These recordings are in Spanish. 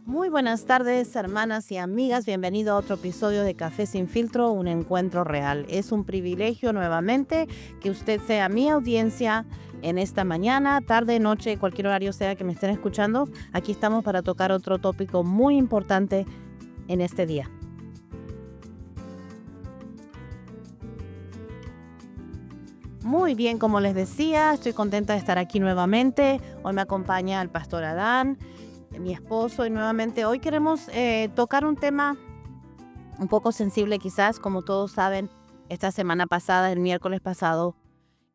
Muy buenas tardes, hermanas y amigas. Bienvenido a otro episodio de Café Sin Filtro, un encuentro real. Es un privilegio nuevamente que usted sea mi audiencia en esta mañana, tarde, noche, cualquier horario sea que me estén escuchando. Aquí estamos para tocar otro tópico muy importante en este día. Muy bien, como les decía, estoy contenta de estar aquí nuevamente. Hoy me acompaña el pastor Adán, mi esposo, y nuevamente hoy queremos tocar un tema un poco sensible quizás. Como todos saben, esta semana pasada, el miércoles pasado,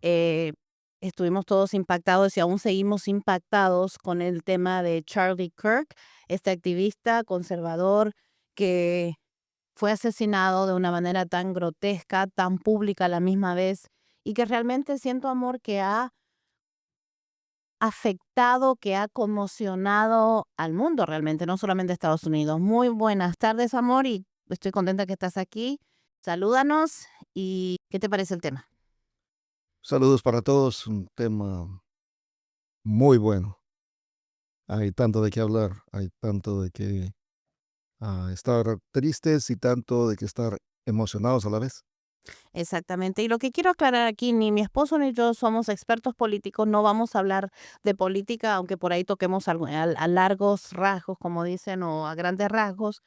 eh, estuvimos todos impactados y aún seguimos impactados con el tema de Charlie Kirk, este activista conservador que fue asesinado de una manera tan grotesca, tan pública a la misma vez, y que realmente siento, amor, que ha afectado, que ha conmocionado al mundo realmente, no solamente a Estados Unidos. Muy buenas tardes, amor, y estoy contenta que estás aquí. Salúdanos y ¿qué te parece el tema? Saludos para todos, un tema muy bueno. Hay tanto de qué hablar, hay tanto de qué estar tristes y tanto de qué estar emocionados a la vez. Exactamente. Y lo que quiero aclarar aquí, ni mi esposo ni yo somos expertos políticos, no vamos a hablar de política, aunque por ahí toquemos a largos rasgos, como dicen, o a grandes rasgos.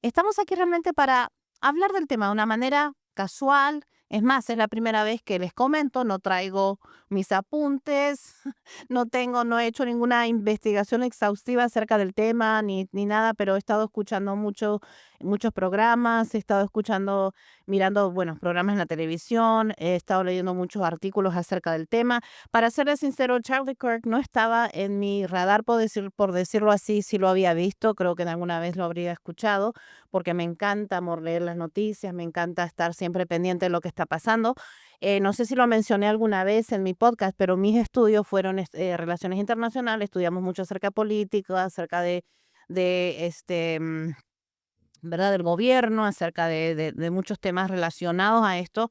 Estamos aquí realmente para hablar del tema de una manera casual. Es más, es la primera vez que les comento, no traigo mis apuntes, no he hecho ninguna investigación exhaustiva acerca del tema ni nada, pero he estado escuchando muchos programas, he estado escuchando, mirando, bueno, programas en la televisión, he estado leyendo muchos artículos acerca del tema. Para serles sincero, Charlie Kirk no estaba en mi radar, por decirlo así. Si lo había visto, creo que alguna vez lo habría escuchado, porque me encanta, amor, leer las noticias, me encanta estar siempre pendiente de lo que está pasando. No sé si lo mencioné alguna vez en mi podcast, pero mis estudios fueron relaciones internacionales, estudiamos mucho acerca de política, acerca de ¿verdad? Del gobierno, acerca de muchos temas relacionados a esto,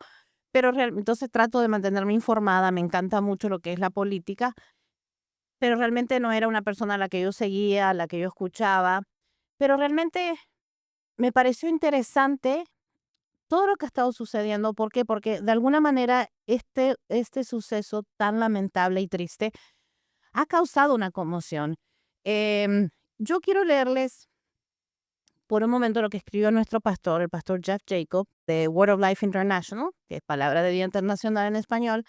pero entonces trato de mantenerme informada, me encanta mucho lo que es la política, pero realmente no era una persona a la que yo seguía, a la que yo escuchaba, pero realmente me pareció interesante todo lo que ha estado sucediendo. ¿Por qué? Porque de alguna manera este suceso tan lamentable y triste ha causado una conmoción. Em, yo quiero leerles por un momento lo que escribió nuestro pastor, el pastor Jeff Jacob, de Word of Life International, que es Palabra de Vida Internacional en español.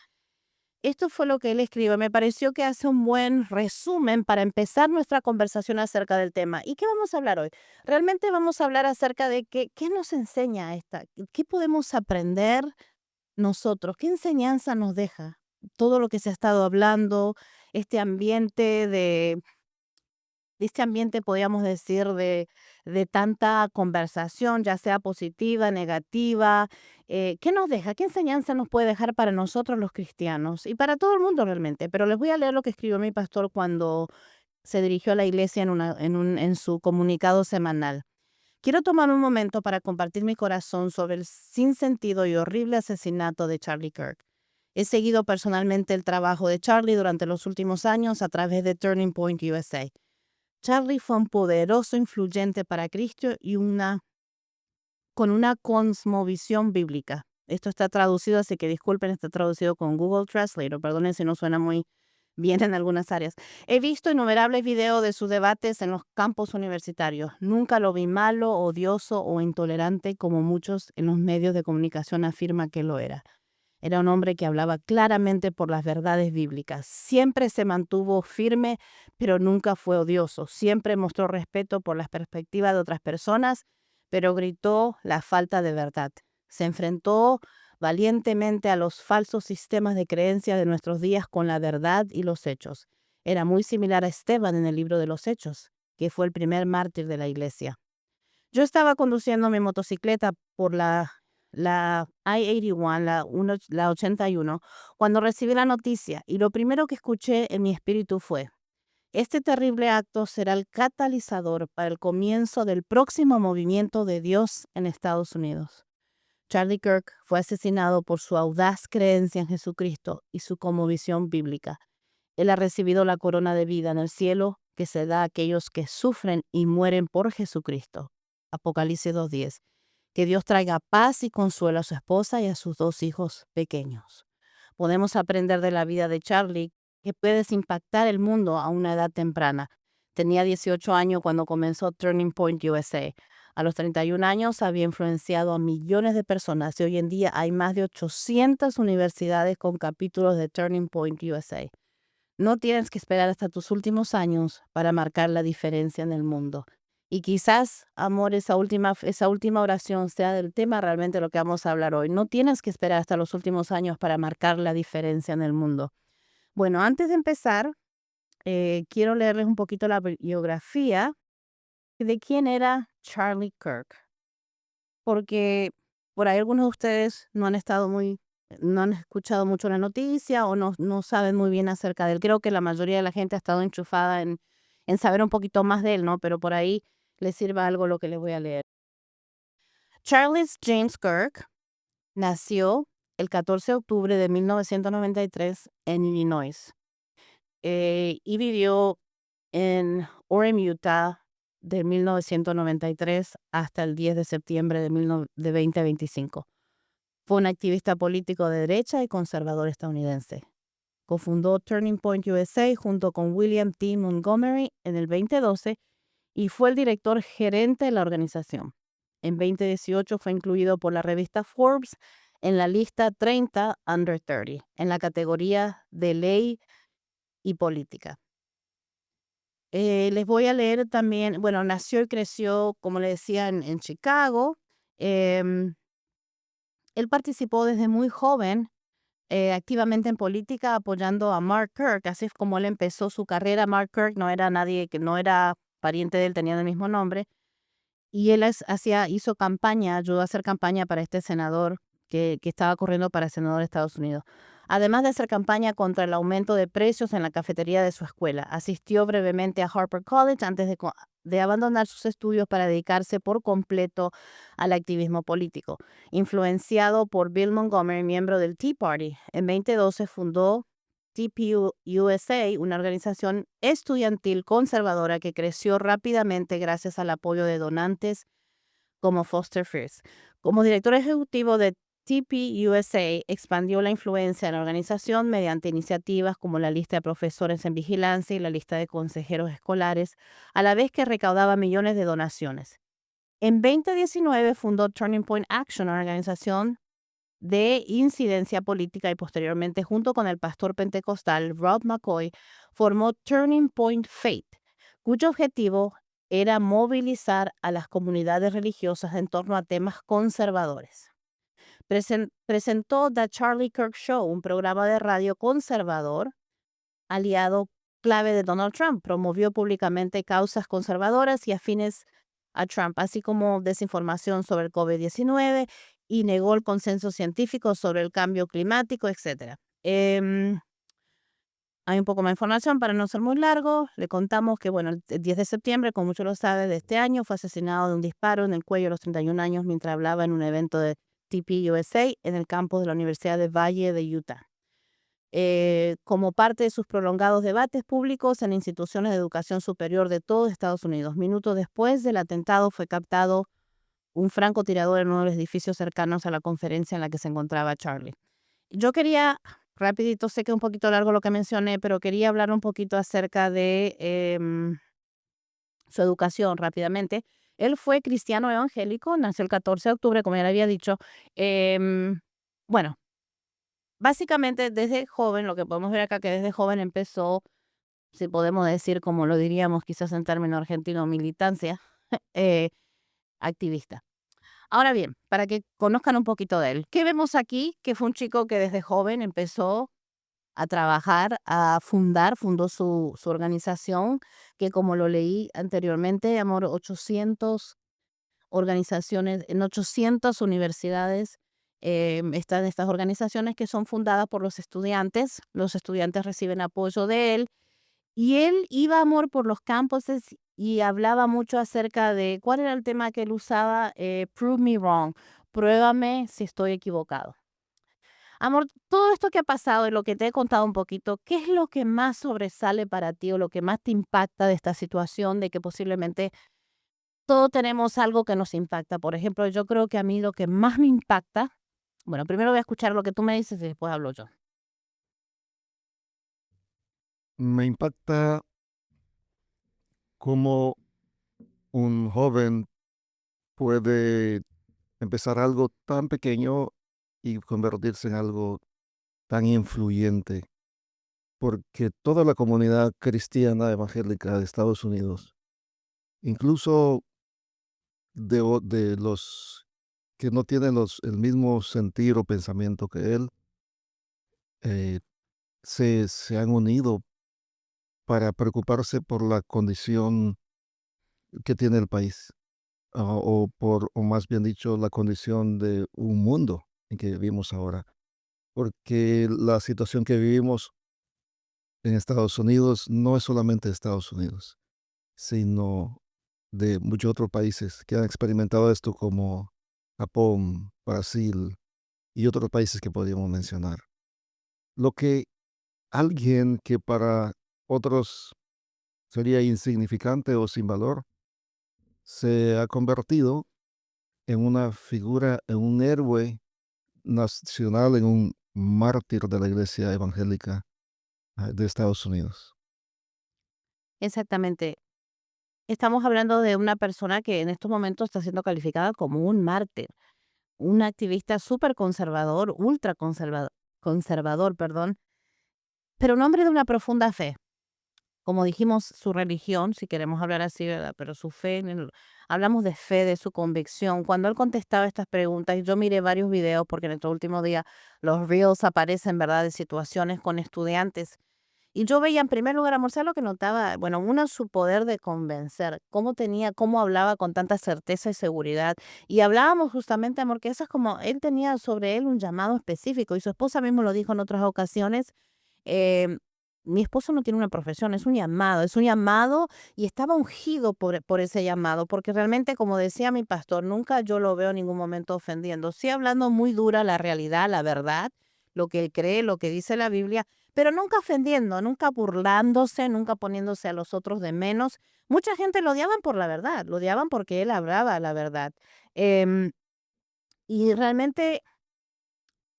Esto fue lo que él escribe. Me pareció que hace un buen resumen para empezar nuestra conversación acerca del tema. ¿Y qué vamos a hablar hoy? Realmente vamos a hablar acerca de qué nos enseña qué podemos aprender nosotros, qué enseñanza nos deja todo lo que se ha estado hablando, este ambiente podríamos decir, de tanta conversación, ya sea positiva, negativa. ¿Qué nos deja? ¿Qué enseñanza nos puede dejar para nosotros los cristianos y para todo el mundo realmente? Pero les voy a leer lo que escribió mi pastor cuando se dirigió a la iglesia en su comunicado semanal. Quiero tomar un momento para compartir mi corazón sobre el sinsentido y horrible asesinato de Charlie Kirk. He seguido personalmente el trabajo de Charlie durante los últimos años a través de Turning Point USA. Charlie fue un poderoso influyente para Cristo con una cosmovisión bíblica. Esto está traducido, así que disculpen, está traducido con Google Translator. Perdonen si no suena muy bien en algunas áreas. He visto innumerables videos de sus debates en los campus universitarios. Nunca lo vi malo, odioso o intolerante como muchos en los medios de comunicación afirman que lo era. Era un hombre que hablaba claramente por las verdades bíblicas. Siempre se mantuvo firme, pero nunca fue odioso. Siempre mostró respeto por las perspectivas de otras personas, pero gritó la falta de verdad. Se enfrentó valientemente a los falsos sistemas de creencia de nuestros días con la verdad y los hechos. Era muy similar a Esteban en el libro de los Hechos, que fue el primer mártir de la iglesia. Yo estaba conduciendo mi motocicleta por la I-81, la 81, cuando recibí la noticia, y lo primero que escuché en mi espíritu fue: este terrible acto será el catalizador para el comienzo del próximo movimiento de Dios en Estados Unidos. Charlie Kirk fue asesinado por su audaz creencia en Jesucristo y su conmovisión bíblica. Él ha recibido la corona de vida en el cielo que se da a aquellos que sufren y mueren por Jesucristo. Apocalipsis 2:10. Que Dios traiga paz y consuelo a su esposa y a sus 2 hijos pequeños. Podemos aprender de la vida de Charlie que puedes impactar el mundo a una edad temprana. Tenía 18 años cuando comenzó Turning Point USA. A los 31 años había influenciado a millones de personas y hoy en día hay más de 800 universidades con capítulos de Turning Point USA. No tienes que esperar hasta tus últimos años para marcar la diferencia en el mundo. Y quizás, amor, esa última oración sea del tema realmente lo que vamos a hablar hoy. No tienes que esperar hasta los últimos años para marcar la diferencia en el mundo. Bueno, antes de empezar, quiero leerles un poquito la biografía de quién era Charlie Kirk, porque por ahí algunos de ustedes no han escuchado mucho la noticia o no saben muy bien acerca de él. Creo que la mayoría de la gente ha estado enchufada en saber un poquito más de él, ¿no? Pero por ahí les sirva algo lo que les voy a leer. Charles James Kirk nació el 14 de octubre de 1993 en Illinois y vivió en Orem, Utah, de 1993 hasta el 10 de septiembre de 2025. Fue un activista político de derecha y conservador estadounidense. Cofundó Turning Point USA junto con William T. Montgomery en el 2012 y fue el director gerente de la organización. En 2018 fue incluido por la revista Forbes en la lista 30 Under 30, en la categoría de ley y política. Les voy a leer también, bueno, nació y creció, como le decía, en Chicago. Em, Él participó desde muy joven activamente en política apoyando a Mark Kirk, así es como él empezó su carrera. Mark Kirk no era nadie que no era pariente de él, tenía el mismo nombre. Y él hizo campaña, ayudó a hacer campaña para este senador que estaba corriendo para senador de Estados Unidos. Además de hacer campaña contra el aumento de precios en la cafetería de su escuela, asistió brevemente a Harper College antes de abandonar sus estudios para dedicarse por completo al activismo político. Influenciado por Bill Montgomery, miembro del Tea Party, en 2012 fundó TPU USA, una organización estudiantil conservadora que creció rápidamente gracias al apoyo de donantes como Foster Fierce. Como director ejecutivo de TP USA, expandió la influencia de la organización mediante iniciativas como la lista de profesores en vigilancia y la lista de consejeros escolares, a la vez que recaudaba millones de donaciones. En 2019 fundó Turning Point Action, una organización de incidencia política, y posteriormente, junto con el pastor pentecostal Rob McCoy, formó Turning Point Faith, cuyo objetivo era movilizar a las comunidades religiosas en torno a temas conservadores. Presentó The Charlie Kirk Show, un programa de radio conservador, aliado clave de Donald Trump. Promovió públicamente causas conservadoras y afines a Trump, así como desinformación sobre el COVID-19, y negó el consenso científico sobre el cambio climático, etc. Hay un poco más de información para no ser muy largo. Le contamos que, bueno, el 10 de septiembre, como muchos lo saben, de este año, fue asesinado de un disparo en el cuello a los 31 años mientras hablaba en un evento de TP USA en el campus de la Universidad de Valle de Utah. Como parte de sus prolongados debates públicos en instituciones de educación superior de todo Estados Unidos. Minutos después del atentado fue captado un francotirador en uno de los edificios cercanos a la conferencia en la que se encontraba Charlie. Yo quería, rapidito, sé que es un poquito largo lo que mencioné, pero quería hablar un poquito acerca de su educación rápidamente. Él fue cristiano evangélico, nació el 14 de octubre, como ya le había dicho. Bueno, básicamente desde joven, lo que podemos ver acá, que desde joven empezó, si podemos decir, como lo diríamos quizás en términos argentinos, militancia eh, activista. Ahora bien, para que conozcan un poquito de él, ¿qué vemos aquí? Que fue un chico que desde joven empezó a trabajar, fundó su organización, que como lo leí anteriormente, amor, 800 organizaciones, en 800 universidades están estas organizaciones que son fundadas por los estudiantes reciben apoyo de él, y él iba, amor, por los campuses y hablaba mucho acerca de, ¿cuál era el tema que él usaba? Prove me wrong. pruébame si estoy equivocado. Amor, todo esto que ha pasado y lo que te he contado un poquito, ¿qué es lo que más sobresale para ti o lo que más te impacta de esta situación de que posiblemente todos tenemos algo que nos impacta? Por ejemplo, yo creo que a mí lo que más me impacta, bueno, primero voy a escuchar lo que tú me dices y después hablo yo. Me impacta cómo un joven puede empezar algo tan pequeño y convertirse en algo tan influyente, porque toda la comunidad cristiana evangélica de Estados Unidos, incluso de los que no tienen el mismo sentir o pensamiento que él, eh, se han unido para preocuparse por la condición que tiene el país, o más bien dicho, la condición de un mundo en que vivimos ahora. Porque la situación que vivimos en Estados Unidos no es solamente de Estados Unidos, sino de muchos otros países que han experimentado esto como Japón, Brasil y otros países que podríamos mencionar. Lo que alguien que para otros sería insignificante o sin valor, se ha convertido en una figura, en un héroe nacional, en un mártir de la iglesia evangélica de Estados Unidos. Exactamente. Estamos hablando de una persona que en estos momentos está siendo calificada como un mártir, un activista súper conservador, ultra conservador, conservador, perdón, pero un hombre de una profunda fe. Como dijimos, su religión, si queremos hablar así, ¿verdad? Pero su fe, hablamos de fe, de su convicción. Cuando él contestaba estas preguntas, y yo miré varios videos, porque en estos últimos días los reels aparecen, ¿verdad?, de situaciones con estudiantes. Y yo veía en primer lugar a Marcelo lo que notaba, bueno, uno, su poder de convencer, cómo tenía, cómo hablaba con tanta certeza y seguridad. Y hablábamos justamente, amor, que eso es como, él tenía sobre él un llamado específico, y su esposa mismo lo dijo en otras ocasiones. em, Mi esposo no tiene una profesión, es un llamado y estaba ungido por ese llamado, porque realmente, como decía mi pastor, nunca yo lo veo en ningún momento ofendiendo, sí hablando muy dura la realidad, la verdad, lo que él cree, lo que dice la Biblia, pero nunca ofendiendo, nunca burlándose, nunca poniéndose a los otros de menos. Mucha gente lo odiaban por la verdad, lo odiaban porque él hablaba la verdad. Em, y realmente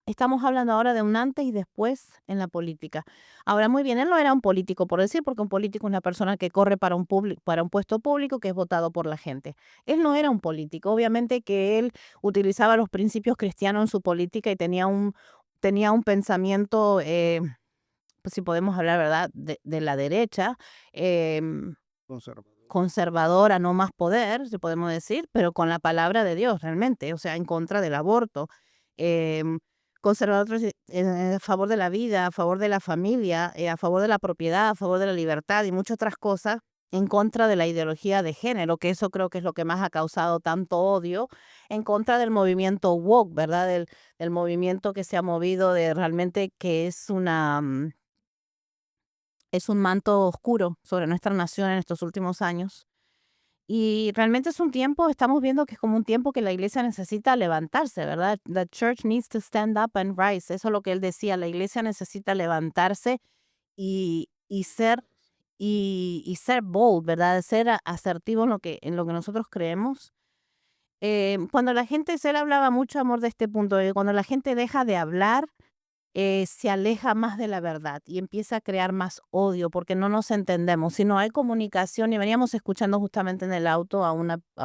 estamos hablando ahora de un antes y después en la política. Ahora, muy bien, él no era un político, por decir, porque un político es una persona que corre para para un puesto público que es votado por la gente. Él no era un político, obviamente que él utilizaba los principios cristianos en su política y tenía un pensamiento, pues si podemos hablar, ¿verdad?, de la derecha, em, Conservador. conservadora, no más poder, si podemos decir, pero con la palabra de Dios realmente, o sea, en contra del aborto, em, conservador a favor de la vida, a favor de la familia, a favor de la propiedad, a favor de la libertad y muchas otras cosas, en contra de la ideología de género, que eso creo que es lo que más ha causado tanto odio, en contra del movimiento woke, ¿verdad? Del movimiento que se ha movido de realmente que es un manto oscuro sobre nuestra nación en estos últimos años. Y realmente es un tiempo, estamos viendo que es como un tiempo que la iglesia necesita levantarse, ¿verdad? The church needs to stand up and rise. Eso es lo que él decía, la iglesia necesita levantarse y ser y ser bold, ¿verdad? Ser asertivo en lo que nosotros creemos. Cuando la gente, él hablaba mucho, amor, de este punto, de cuando la gente deja de hablar, se aleja más de la verdad y empieza a crear más odio porque no nos entendemos. Si no hay comunicación, y veníamos escuchando justamente en el auto a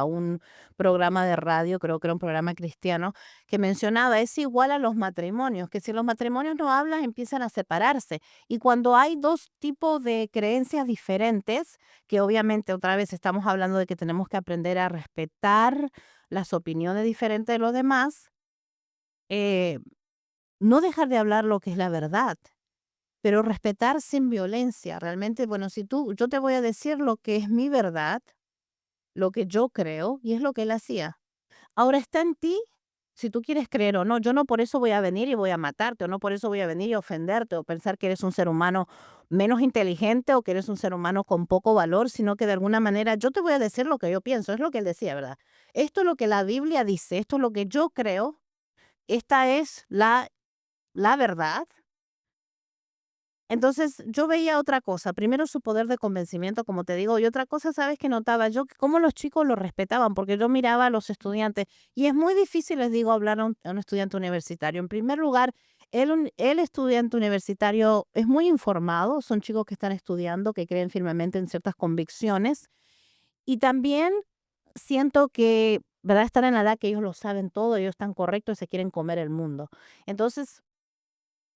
un programa de radio, creo que era un programa cristiano, que mencionaba, es igual a los matrimonios, que si los matrimonios no hablan, empiezan a separarse. Y cuando hay dos tipos de creencias diferentes, que obviamente otra vez estamos hablando de que tenemos que aprender a respetar las opiniones diferentes de los demás, eh, no dejar de hablar lo que es la verdad, pero respetar sin violencia. Realmente, bueno, si tú, yo te voy a decir lo que es mi verdad, lo que yo creo, y es lo que él hacía. Ahora está en ti si tú quieres creer o no. Yo no por eso voy a venir y voy a matarte, o no por eso voy a venir y ofenderte, o pensar que eres un ser humano menos inteligente o que eres un ser humano con poco valor, sino que de alguna manera yo te voy a decir lo que yo pienso, es lo que él decía, ¿verdad? Esto es lo que la Biblia dice, esto es lo que yo creo, esta es la verdad. Entonces, yo veía otra cosa, primero su poder de convencimiento, como te digo, y otra cosa, ¿sabes? Que notaba yo que cómo los chicos lo respetaban, porque yo miraba a los estudiantes, y es muy difícil, les digo, hablar a un estudiante universitario. En primer lugar, el estudiante universitario es muy informado, son chicos que están estudiando, que creen firmemente en ciertas convicciones, y también siento que, ¿verdad? Están en la edad que ellos lo saben todo, ellos están correctos y se quieren comer el mundo. Entonces,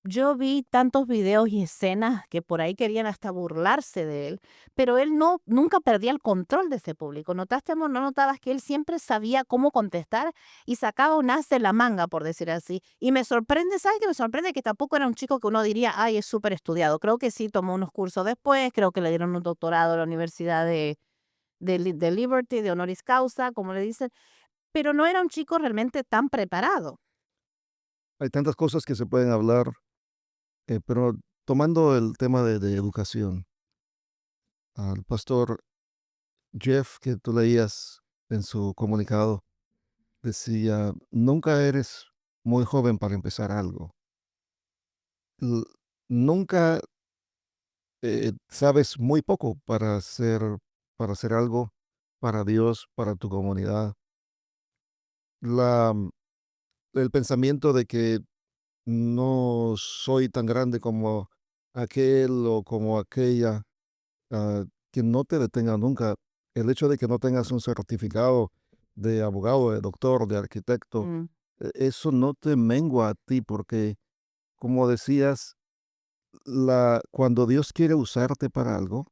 yo vi tantos videos y escenas que por ahí querían hasta burlarse de él, pero él no, nunca perdía el control de ese público. ¿Notaste, amor? ¿No notabas que él siempre sabía cómo contestar y sacaba un as de la manga, por decir así? Y me sorprende, ¿sabes qué? Me sorprende que tampoco era un chico que uno diría, ay, es súper estudiado. Creo que sí tomó unos cursos después, creo que le dieron un doctorado a la Universidad de Liberty, de honoris causa, como le dicen, pero no era un chico realmente tan preparado. Hay tantas cosas que se pueden hablar, pero tomando el tema de educación, al pastor Jeff, que tú leías en su comunicado, decía, nunca eres muy joven para empezar algo. L- Nunca sabes muy poco para hacer algo para Dios, para tu comunidad. La, el pensamiento de que no soy tan grande como aquel o como aquella, que no te detenga nunca. El hecho de que no tengas un certificado de abogado, de doctor, de arquitecto, Mm, eso no te mengua a ti, porque, como decías, cuando Dios quiere usarte para algo,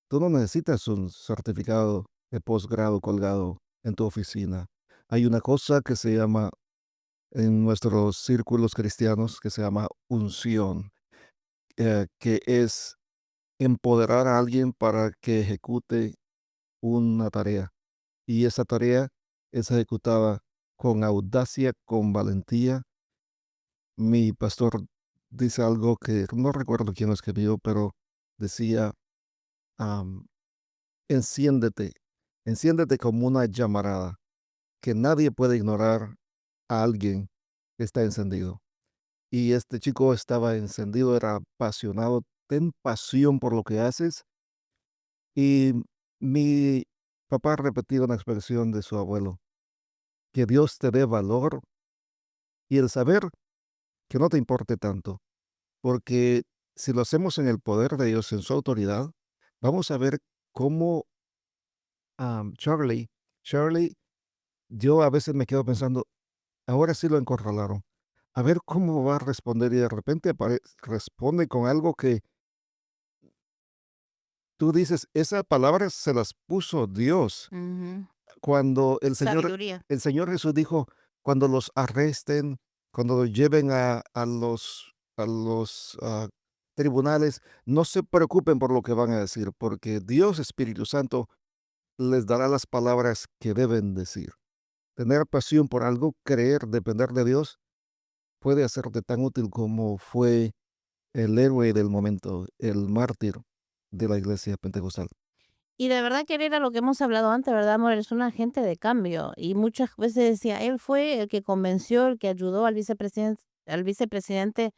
tú no necesitas un certificado de posgrado colgado en tu oficina. Hay una cosa que se llama, en nuestros círculos cristianos, que se llama unción, que es empoderar a alguien para que ejecute una tarea. Y esa tarea es ejecutada con audacia, con valentía. Mi pastor dice algo que no recuerdo quién lo escribió, pero decía, am, enciéndete, enciéndete como una llamarada, que nadie puede ignorar a alguien que está encendido. Y este chico estaba encendido, era apasionado, ten pasión por lo que haces. Y mi papá repetía una expresión de su abuelo, que Dios te dé valor y el saber que no te importe tanto, porque si lo hacemos en el poder de Dios, en su autoridad, vamos a ver cómo Charlie, yo a veces me quedo pensando, ahora sí lo encorralaron. A ver cómo va a responder y de repente responde con algo que tú dices, esa palabra se las puso Dios. ujú. Cuando Sabiduría. el Señor Jesús dijo: "Cuando los arresten, cuando los lleven a los, tribunales, no se preocupen por lo que van a decir, porque Dios Espíritu Santo les dará las palabras que deben decir". Tener pasión por algo, creer, depender de Dios, puede hacerte tan útil como fue el héroe del momento, el mártir de la iglesia pentecostal. Y de verdad que él era lo que hemos hablado antes, ¿verdad, amor? Es un agente de cambio. Y muchas veces decía, él fue el que convenció, el que ayudó al vicepresidente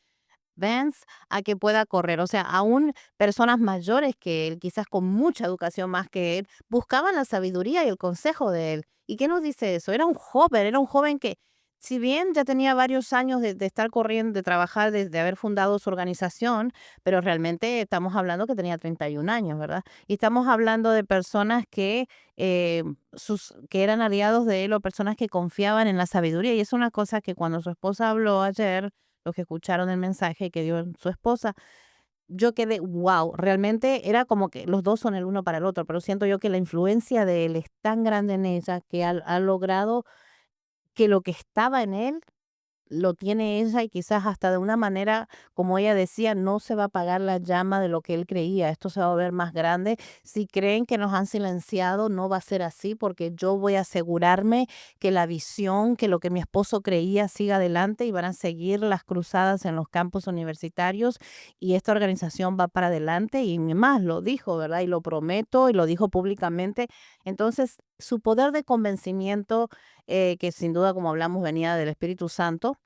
Vance a que pueda correr. O sea, aún personas mayores que él, quizás con mucha educación más que él, buscaban la sabiduría y el consejo de él. ¿Y qué nos dice eso? Era un joven que, si bien ya tenía varios años de estar corriendo, de trabajar, de haber fundado su organización, pero realmente estamos hablando que tenía 31 años, ¿verdad? Y estamos hablando de personas que eran aliados de él o personas que confiaban en la sabiduría. Y es una cosa que cuando su esposa habló ayer, los que escucharon el mensaje que dio su esposa, yo quedé, wow, realmente era como que los dos son el uno para el otro, pero siento yo que la influencia de él es tan grande en ella que ha logrado que lo que estaba en él lo tiene ella y quizás hasta de una manera, como ella decía, no se va a apagar la llama de lo que él creía, esto se va a ver más grande. Si creen que nos han silenciado, no va a ser así porque yo voy a asegurarme que la visión, que lo que mi esposo creía siga adelante y van a seguir las cruzadas en los campus universitarios y esta organización va para adelante y más lo dijo, ¿verdad? Y lo prometo y lo dijo públicamente. Entonces, su poder de convencimiento, que sin duda, como hablamos, venía del Espíritu Santo,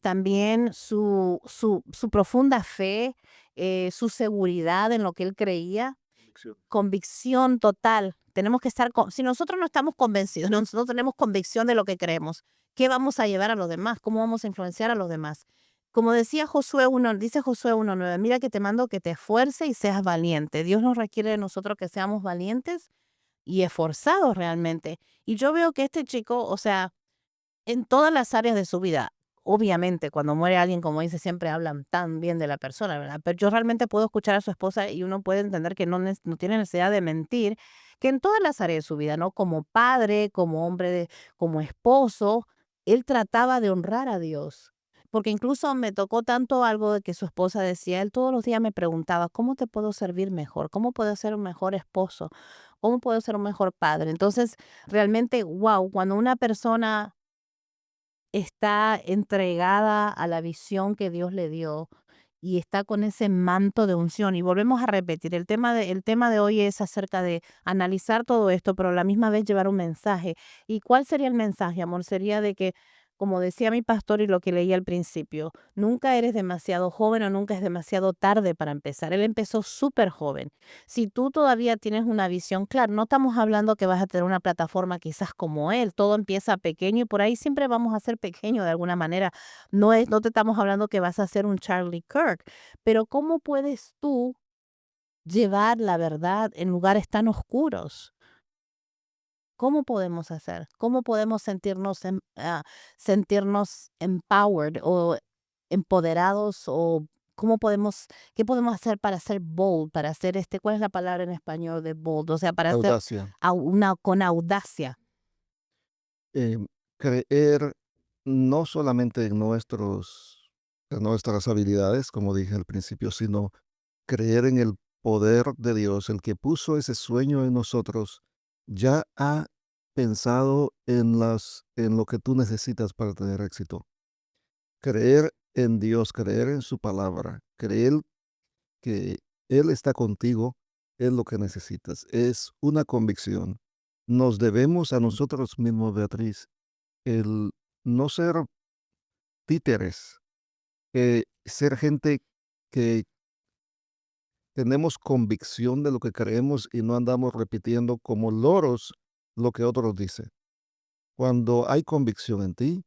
también su profunda fe, su seguridad en lo que él creía, Convicción. convicción total. Tenemos que estar, si nosotros no estamos convencidos, no tenemos convicción de lo que creemos, ¿qué vamos a llevar a los demás? ¿Cómo vamos a influenciar a los demás? Como decía Josué 1, dice Josué 1:9, mira que te mando que te esfuerces y seas valiente. Dios nos requiere de nosotros que seamos valientes y esforzados realmente. Y yo veo que este chico, o sea, en todas las áreas de su vida. Obviamente, cuando muere alguien, como dice, siempre hablan tan bien de la persona, ¿verdad? Pero yo realmente puedo escuchar a su esposa y uno puede entender que no tiene necesidad de mentir, que en todas las áreas de su vida, ¿no? Como padre, como hombre, como esposo, él trataba de honrar a Dios. Porque incluso me tocó tanto algo de que su esposa decía, él todos los días me preguntaba, ¿cómo te puedo servir mejor? ¿Cómo puedo ser un mejor esposo? ¿Cómo puedo ser un mejor padre? Entonces, realmente, wow, cuando una persona está entregada a la visión que Dios le dio y está con ese manto de unción. Y volvemos a repetir, el tema de hoy es acerca de analizar todo esto, pero a la misma vez llevar un mensaje. ¿Y cuál sería el mensaje, amor? Sería de que, como decía mi pastor y lo que leí al principio, nunca eres demasiado joven o nunca es demasiado tarde para empezar. Él empezó súper joven. Si tú todavía tienes una visión clara, no estamos hablando que vas a tener una plataforma quizás como él, todo empieza pequeño y por ahí siempre vamos a ser pequeños de alguna manera. No te estamos hablando que vas a ser un Charlie Kirk, pero ¿cómo puedes tú llevar la verdad en lugares tan oscuros? ¿Cómo podemos hacer? ¿Cómo podemos sentirnos empowered o empoderados o qué podemos hacer para ser bold, para hacer ¿cuál es la palabra en español de bold? O sea, para ser Audacia. con audacia. Em, Creer no solamente en nuestras habilidades, como dije al principio, sino creer en el poder de Dios, el que puso ese sueño en nosotros, ya ha pensado en lo que tú necesitas para tener éxito. Creer en Dios, creer en su palabra, creer que Él está contigo es lo que necesitas. Es una convicción. Nos debemos a nosotros mismos, Beatriz, el no ser títeres, ser gente que tenemos convicción de lo que creemos y no andamos repitiendo como loros lo que otros dicen. Cuando hay convicción en ti,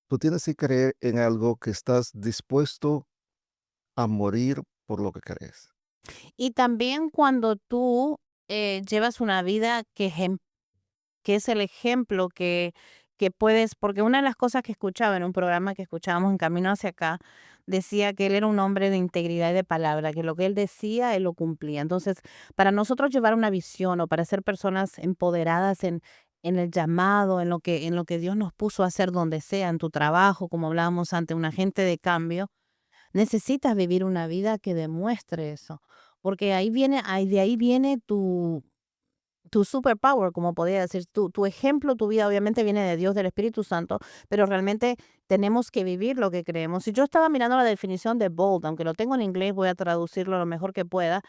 tú tienes que creer en algo que estás dispuesto a morir por lo que crees. Y también cuando tú llevas una vida que es el ejemplo que puedes, porque una de las cosas que escuchaba en un programa que escuchábamos en Camino hacia acá, decía que él era un hombre de integridad y de palabra, que lo que él decía, él lo cumplía. Entonces, para nosotros llevar una visión o para ser personas empoderadas en el llamado, en lo que Dios nos puso a hacer donde sea, en tu trabajo, como hablábamos ante un agente de cambio, necesitas vivir una vida que demuestre eso, porque de ahí viene tu superpower, como podría decir, tu ejemplo, tu vida obviamente viene de Dios, del Espíritu Santo, pero realmente tenemos que vivir lo que creemos. Si yo estaba mirando la definición de bold, aunque lo tengo en inglés, voy a traducirlo lo mejor que pueda.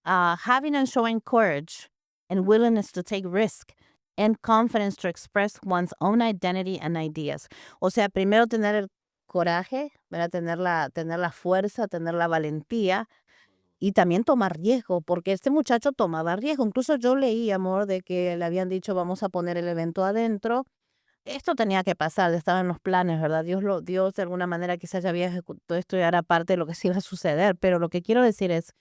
Having and showing courage and willingness to take risk and confidence to express one's own identity and ideas. O sea, primero tener el coraje, ¿verdad? Tener la fuerza, tener la valentía y también tomar riesgo, porque este muchacho tomaba riesgo. Incluso yo leí, amor, de que le habían dicho vamos a poner el evento adentro. Esto tenía que pasar, estaba en los planes, ¿verdad? Dios de alguna manera quizás ya había ejecutado esto y era parte de lo que se iba a suceder. Pero lo que quiero decir es,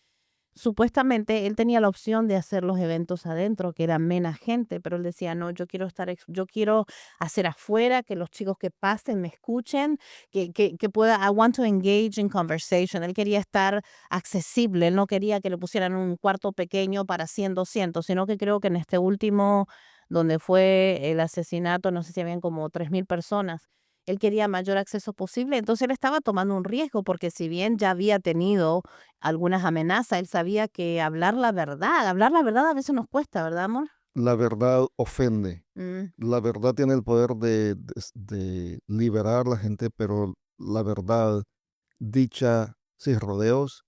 supuestamente él tenía la opción de hacer los eventos adentro, que era menos gente, pero él decía, no, yo quiero hacer afuera, que los chicos que pasen me escuchen, que pueda, I want to engage in conversation. Él quería estar accesible, él no quería que le pusieran un cuarto pequeño para 100, 200, sino que creo que en este último, donde fue el asesinato, no sé si habían como 3,000 personas. él quería mayor acceso posible, entonces él estaba tomando un riesgo, porque si bien ya había tenido algunas amenazas, él sabía que hablar la verdad a veces nos cuesta, ¿verdad, amor? La verdad ofende. Mm, La verdad tiene el poder de liberar a la gente, pero la verdad dicha sin rodeos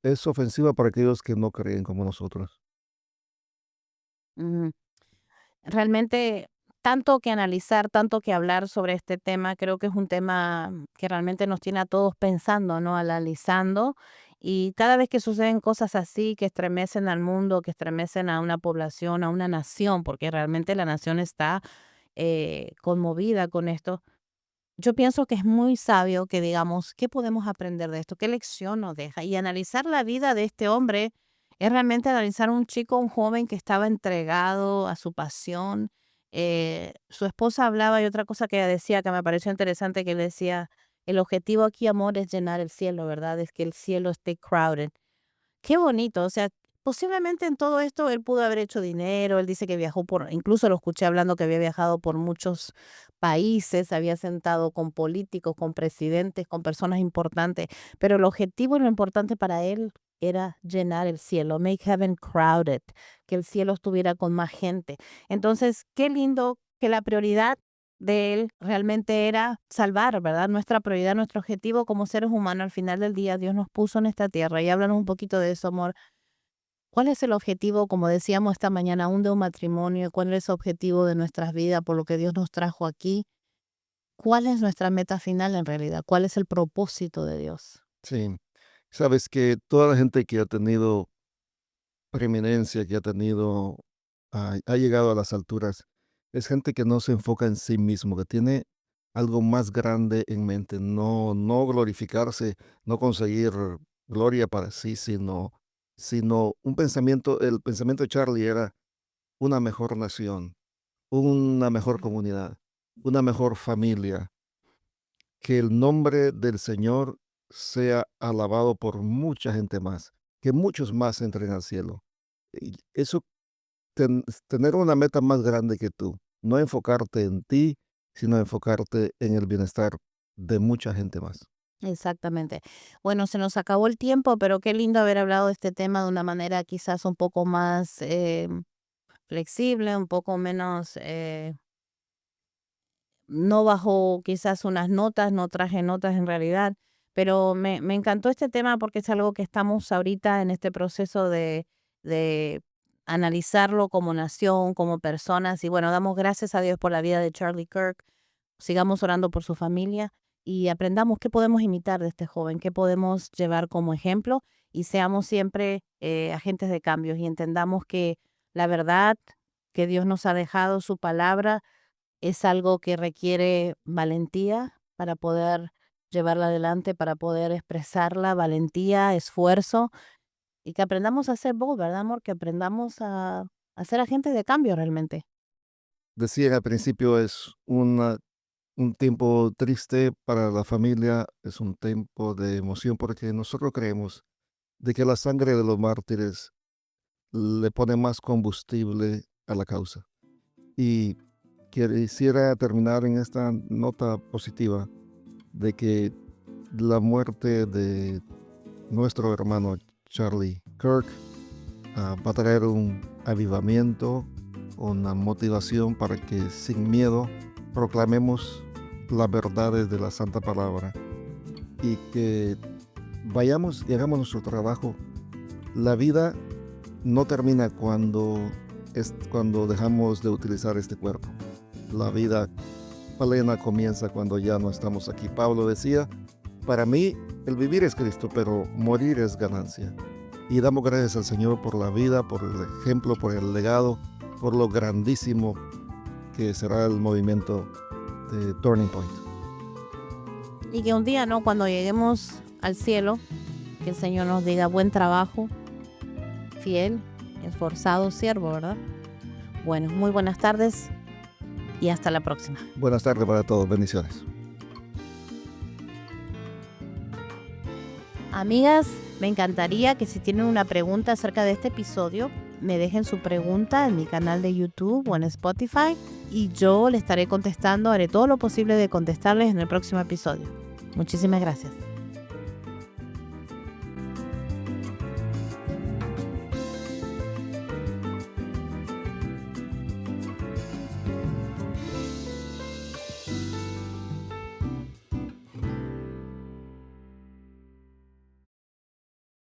es ofensiva para aquellos que no creen como nosotros. ujú. Realmente, tanto que analizar, tanto que hablar sobre este tema, creo que es un tema que realmente nos tiene a todos pensando, ¿no? Analizando. Y cada vez que suceden cosas así, que estremecen al mundo, que estremecen a una población, a una nación, porque realmente la nación está conmovida con esto, yo pienso que es muy sabio que digamos, ¿qué podemos aprender de esto? ¿Qué lección nos deja? Y analizar la vida de este hombre es realmente analizar un chico, un joven que estaba entregado a su pasión. Su esposa hablaba y otra cosa que ella decía que me pareció interesante, que él decía, el objetivo aquí, amor, es llenar el cielo, ¿verdad? Es que el cielo esté crowded. Qué bonito, o sea, posiblemente en todo esto él pudo haber hecho dinero, él dice que viajó incluso lo escuché hablando que había viajado por muchos países, había sentado con políticos, con presidentes, con personas importantes, pero el objetivo y lo importante para él era llenar el cielo, make heaven crowded, que el cielo estuviera con más gente. Entonces, qué lindo que la prioridad de él realmente era salvar, ¿verdad? Nuestra prioridad, nuestro objetivo como seres humanos al final del día, Dios nos puso en esta tierra y háblanos un poquito de eso, amor. ¿Cuál es el objetivo, como decíamos esta mañana, aún de un matrimonio? ¿Cuál es el objetivo de nuestras vidas por lo que Dios nos trajo aquí? ¿Cuál es nuestra meta final en realidad? ¿Cuál es el propósito de Dios? Sí, sabes que toda la gente que ha tenido preeminencia, que ha tenido, ha llegado a las alturas, es gente que no se enfoca en sí mismo, que tiene algo más grande en mente, no glorificarse, no conseguir gloria para sí, sino un pensamiento, el pensamiento de Charlie era una mejor nación, una mejor comunidad, una mejor familia, que el nombre del Señor sea alabado por mucha gente más, que muchos más entren al cielo. Y eso, tener una meta más grande que tú, no enfocarte en ti, sino enfocarte en el bienestar de mucha gente más. Exactamente. Bueno, se nos acabó el tiempo, pero qué lindo haber hablado de este tema de una manera quizás un poco más flexible, un poco menos no bajo quizás unas notas, no traje notas en realidad, pero me encantó este tema porque es algo que estamos ahorita en este proceso de analizarlo como nación, como personas, y bueno, damos gracias a Dios por la vida de Charlie Kirk, sigamos orando por su familia y aprendamos qué podemos imitar de este joven, qué podemos llevar como ejemplo y seamos siempre agentes de cambios y entendamos que la verdad que Dios nos ha dejado, su palabra, es algo que requiere valentía para poder llevarla adelante, para poder expresarla, valentía, esfuerzo, y que aprendamos a ser bold, ¿verdad, amor? Que aprendamos a ser agentes de cambio realmente. Decía al principio, es un tiempo triste para la familia, es un tiempo de emoción porque nosotros creemos de que la sangre de los mártires le pone más combustible a la causa. Y quisiera terminar en esta nota positiva de que la muerte de nuestro hermano Charlie Kirk va a traer un avivamiento, una motivación para que sin miedo proclamemos las verdades de la Santa Palabra y que vayamos y hagamos nuestro trabajo. La vida no termina cuando dejamos de utilizar este cuerpo. La vida plena comienza cuando ya no estamos aquí. Pablo decía, para mí el vivir es Cristo, pero morir es ganancia. Y damos gracias al Señor por la vida, por el ejemplo, por el legado, por lo grandísimo que será el movimiento de Turning Point. Y que un día, ¿no? Cuando lleguemos al cielo, que el Señor nos diga buen trabajo, fiel, esforzado siervo, ¿verdad? Bueno, muy buenas tardes y hasta la próxima. Buenas tardes para todos, bendiciones. Amigas, me encantaría que si tienen una pregunta acerca de este episodio, me dejen su pregunta en mi canal de YouTube o en Spotify y yo le estaré contestando, haré todo lo posible de contestarles en el próximo episodio. Muchísimas gracias.